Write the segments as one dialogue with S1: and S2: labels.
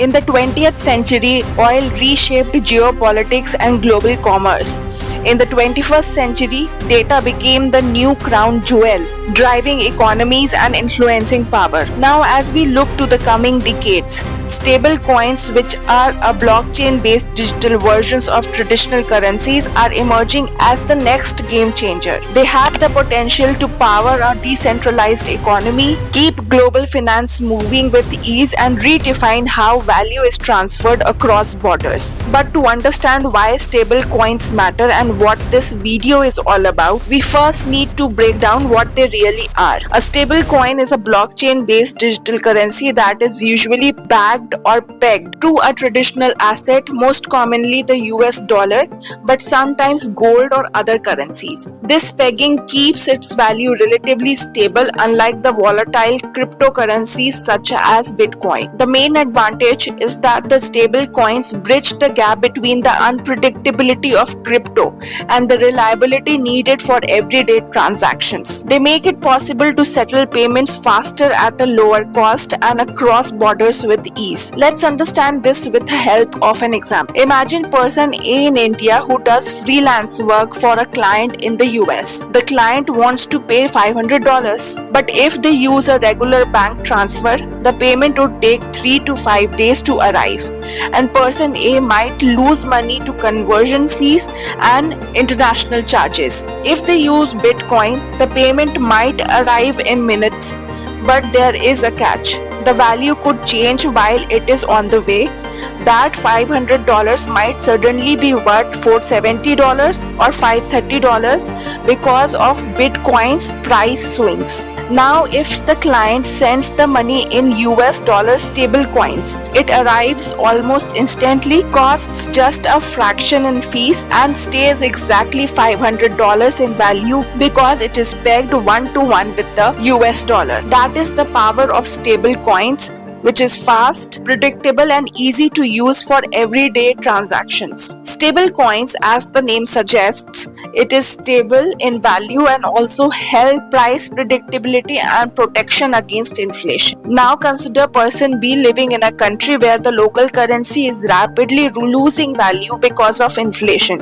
S1: In the 20th century, oil reshaped geopolitics and global commerce. In the 21st century, data became the new crown jewel, driving economies and influencing power. Now, as we look to the coming decades, stable coins, which are a blockchain-based digital versions of traditional currencies, are emerging as the next game changer. They have the potential to power a decentralized economy, keep global finance moving with ease, and redefine how value is transferred across borders. But to understand why stable coins matter and what this video is all about, we first need to break down what they really are. A stable coin is a blockchain-based digital currency that is usually backed or pegged to a traditional asset, most commonly the US dollar, but sometimes gold or other currencies. This pegging keeps its value relatively stable, unlike the volatile cryptocurrencies such as Bitcoin. The main advantage is that the stable coins bridge the gap between the unpredictability of crypto and the reliability needed for everyday transactions. They make it possible to settle payments faster at a lower cost and across borders with ease. Let's understand this with the help of an example. Imagine person A in India who does freelance work for a client in the US. The client wants to pay $500, but if they use a regular bank transfer, the payment would take 3 to 5 days to arrive, and person A might lose money to conversion fees and international charges. If they use Bitcoin, the payment might arrive in minutes, but there is a catch. The value could change while it is on the way. That $500 might suddenly be worth $470 or $530 because of Bitcoin's price swings. Now, if the client sends the money in US dollar stable coins, it arrives almost instantly, costs just a fraction in fees, and stays exactly $500 in value because it is pegged 1-to-1 with the US dollar. That is the power of stable coins, which is fast, predictable, and easy to use for everyday transactions. Stable coins, as the name suggests, it is stable in value and also help price predictability and protection against inflation. Now consider person B living in a country where the local currency is rapidly losing value because of inflation.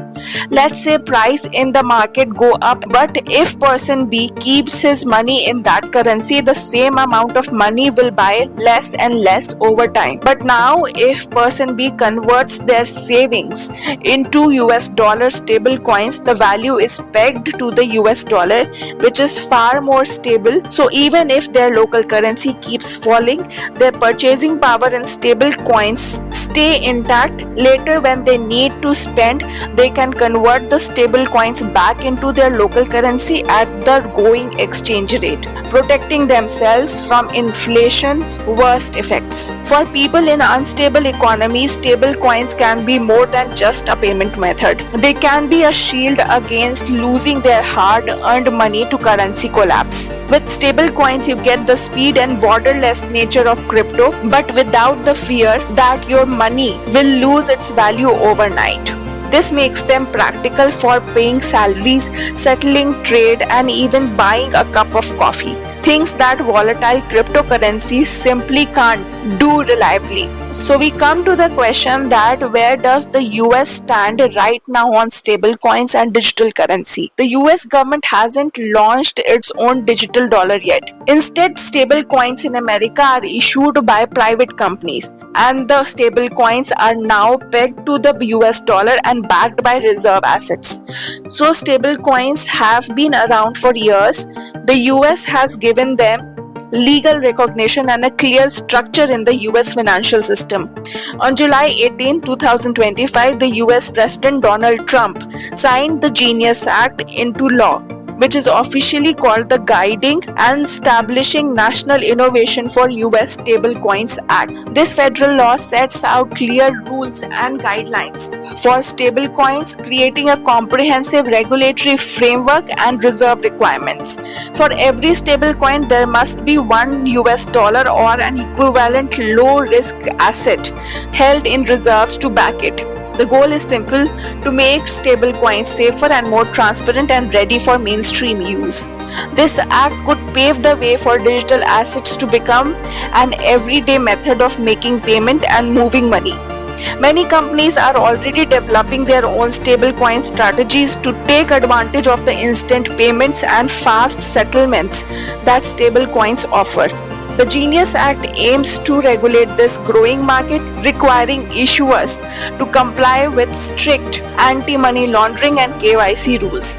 S1: Let's say price in the market go up, but if person B keeps his money in that currency, the same amount of money will buy less and less over time. But now if person B converts their savings into US dollar stable coins, the value is pegged to the US dollar, which is far more stable. So even if their local currency keeps falling, their purchasing power in stable coins stay intact. Later, when they need to spend, they can convert the stable coins back into their local currency at the going exchange rate, protecting themselves from inflation's worst effects. For people in unstable economies, stable coins can be more than just a payment method. They can be a shield against losing their hard-earned money to currency collapse. With stable coins, you get the speed and borderless nature of crypto, but without the fear that your money will lose its value overnight. This makes them practical for paying salaries, settling trade, and even buying a cup of coffee. Things that volatile cryptocurrencies simply can't do reliably. So we come to the question that where does the US stand right now on stable coins and digital currency? The US government hasn't launched its own digital dollar yet. Instead, stable coins in America are issued by private companies, and the stable coins are now pegged to the US dollar and backed by reserve assets. So stable coins have been around for years. The US has given them legal recognition and a clear structure in the US financial system. On July 18, 2025, the US President Donald Trump signed the Genius Act into law, which is officially called the Guiding and Establishing National Innovation for US Stablecoins Act. This federal law sets out clear rules and guidelines for stablecoins, creating a comprehensive regulatory framework and reserve requirements. For every stablecoin, there must be one US dollar or an equivalent low-risk asset held in reserves to back it. The goal is simple: to make stablecoins safer and more transparent and ready for mainstream use. This act could pave the way for digital assets to become an everyday method of making payment and moving money. Many companies are already developing their own stablecoin strategies to take advantage of the instant payments and fast settlements that stablecoins offer. The Genius Act aims to regulate this growing market, requiring issuers to comply with strict anti-money laundering and KYC rules.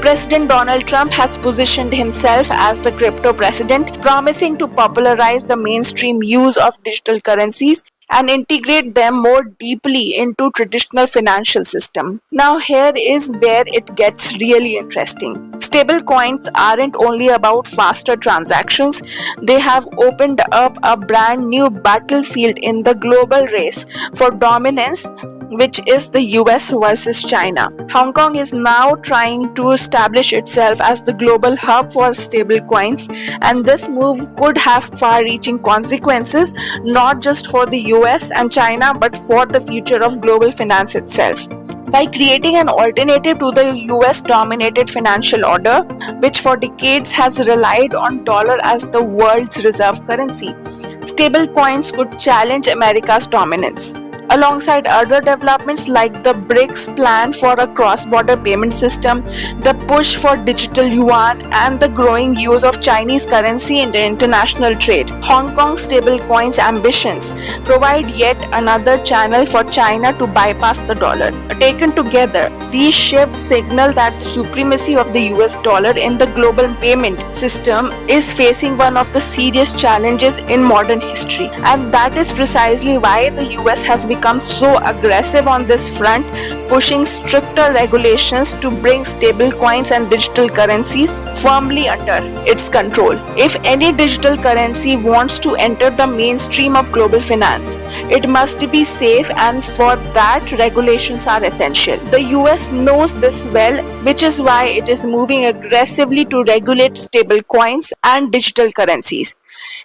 S1: President Donald Trump has positioned himself as the crypto president, promising to popularize the mainstream use of digital currencies and integrate them more deeply into traditional financial system. Now here is where it gets really interesting. Stable coins aren't only about faster transactions, they have opened up a brand new battlefield in the global race for dominance, which is the US versus China. Hong Kong is now trying to establish itself as the global hub for stablecoins, and this move could have far-reaching consequences not just for the US and China but for the future of global finance itself. By creating an alternative to the US dominated financial order, which for decades has relied on dollar as the world's reserve currency, stablecoins could challenge America's dominance. Alongside other developments like the BRICS plan for a cross-border payment system, the push for digital yuan, and the growing use of Chinese currency in the international trade, Hong Kong stablecoins' ambitions provide yet another channel for China to bypass the dollar. Taken together, these shifts signal that the supremacy of the US dollar in the global payment system is facing one of the serious challenges in modern history. And that is precisely why the US has become so aggressive on this front, pushing stricter regulations to bring stablecoins and digital currencies firmly under its control. If any digital currency wants to enter the mainstream of global finance, it must be safe, and for that, regulations are essential. The US knows this well, which is why it is moving aggressively to regulate stablecoins and digital currencies.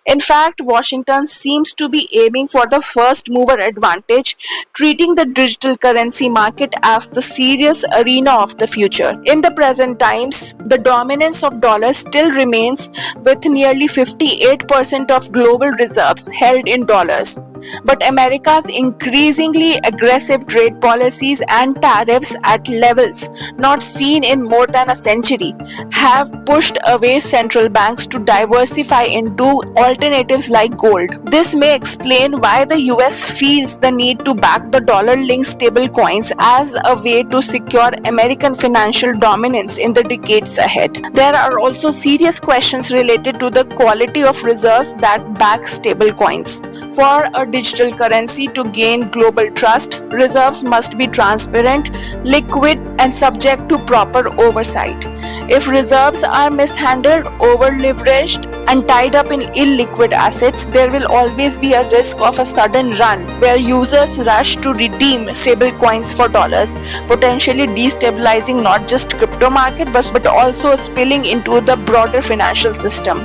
S1: In fact, Washington seems to be aiming for the first mover advantage, treating the digital currency market as the serious arena of the future. In the present times, the dominance of dollars still remains, with nearly 58% of global reserves held in dollars. But America's increasingly aggressive trade policies and tariffs at levels not seen in more than a century have pushed away central banks to diversify into alternatives like gold. This may explain why the US feels the need to back the dollar-linked stablecoins as a way to secure American financial dominance in the decades ahead. There are also serious questions related to the quality of reserves that back stablecoins. For a digital currency to gain global trust, reserves must be transparent, liquid, and subject to proper oversight. If reserves are mishandled, over-leveraged, and tied up in illiquid assets, there will always be a risk of a sudden run where users rush to redeem stablecoins for dollars, potentially destabilizing not just crypto market but also spilling into the broader financial system.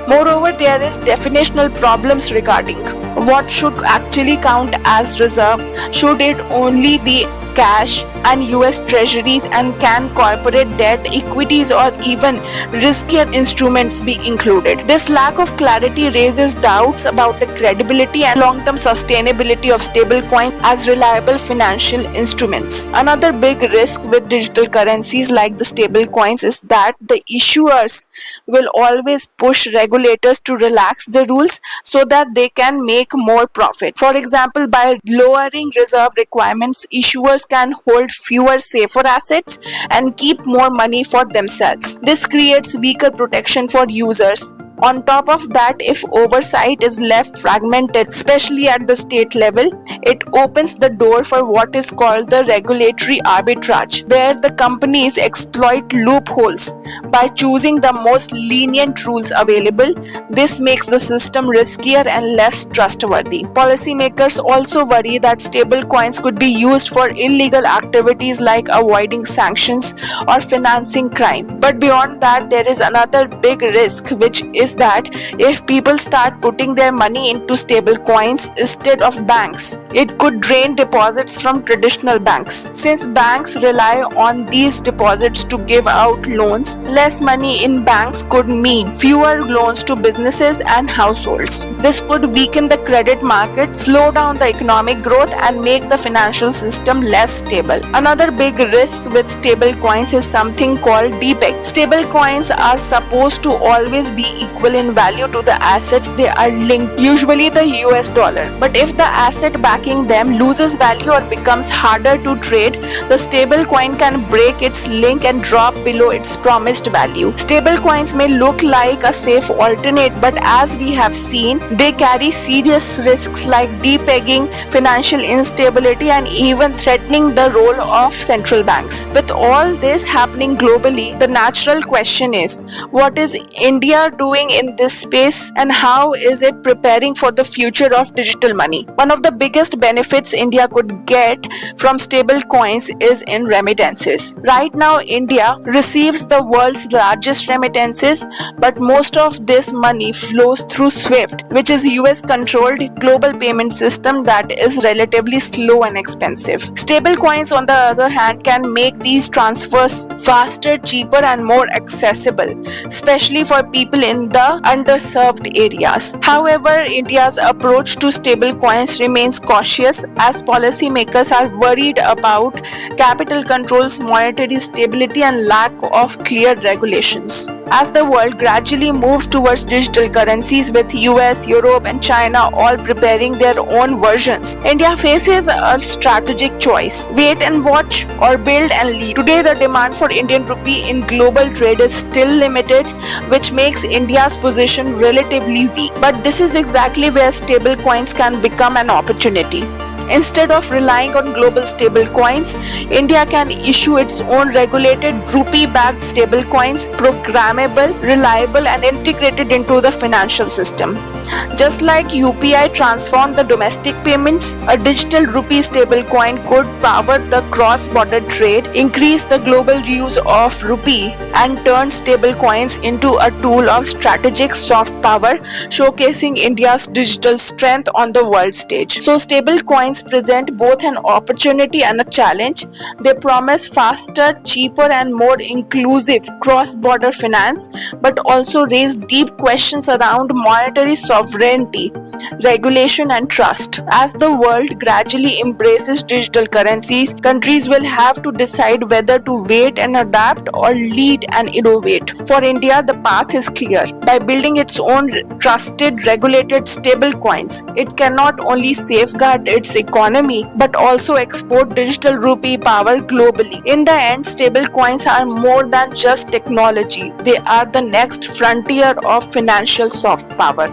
S1: Moreover, there is definitional problems regarding what should actually count as reserve. Should it only be cash and US treasuries, and can corporate debt, equities, or even riskier instruments be included? This lack of clarity raises doubts about the credibility and long-term sustainability of stablecoins as reliable financial instruments. Another big risk with digital currencies like the stablecoins is that the issuers will always push regulators to relax the rules so that they can make more profit. For example, by lowering reserve requirements, issuers can hold fewer safer assets and keep more money for themselves. This creates weaker protection for users. On top of that, if oversight is left fragmented, especially at the state level, it opens the door for what is called the regulatory arbitrage, where the companies exploit loopholes by choosing the most lenient rules available. This makes the system riskier and less trustworthy. Policymakers also worry that stablecoins could be used for illegal activities like avoiding sanctions or financing crime. But beyond that, there is another big risk, which is is that if people start putting their money into stable coins instead of banks, it could drain deposits from traditional banks. Since banks rely on these deposits to give out loans, less money in banks could mean fewer loans to businesses and households. This could weaken the credit market, slow down the economic growth, and make the financial system less stable. Another big risk with stable coins is something called depeg. Stable coins are supposed to always be equal in value to the assets they are linked, usually the US dollar. But if the asset backing them loses value or becomes harder to trade, the stable coin can break its link and drop below its promised value. Stable coins may look like a safe alternate, but as we have seen, they carry serious risks like depegging, financial instability, and even threatening the role of central banks. With all this happening globally, the natural question is, what is India doing in this space and how is it preparing for the future of digital money? One of the biggest benefits India could get from stable coins is in remittances. Right now, India receives the world's largest remittances, but most of this money flows through SWIFT, which is US controlled global payment system that is relatively slow and expensive. Stable coins, on the other hand, can make these transfers faster, cheaper, and more accessible, especially for people in the underserved areas. However, India's approach to stable coins remains cautious as policymakers are worried about capital controls, monetary stability, and lack of clear regulations. As the world gradually moves towards digital currencies with US, Europe, and China all preparing their own versions, India faces a strategic choice: wait and watch or build and lead. Today, the demand for Indian rupee in global trade is still limited, which makes India's position relatively weak. But this is exactly where stable coins can become an opportunity. Instead of relying on global stablecoins, India can issue its own regulated rupee-backed stablecoins, programmable, reliable, and integrated into the financial system. Just like UPI transformed the domestic payments, a digital rupee stablecoin could power the cross-border trade, increase the global use of rupee, and turn stablecoins into a tool of strategic soft power, showcasing India's digital strength on the world stage. So, stablecoins present both an opportunity and a challenge. They promise faster, cheaper, and more inclusive cross-border finance, but also raise deep questions around monetary sovereignty, regulation, and trust. As the world gradually embraces digital currencies, countries will have to decide whether to wait and adapt or lead and innovate. For India, the path is clear. By building its own trusted, regulated stable coins, it can not only safeguard its economy but also export digital rupee power globally. In the end, stable coins are more than just technology. They are the next frontier of financial soft power.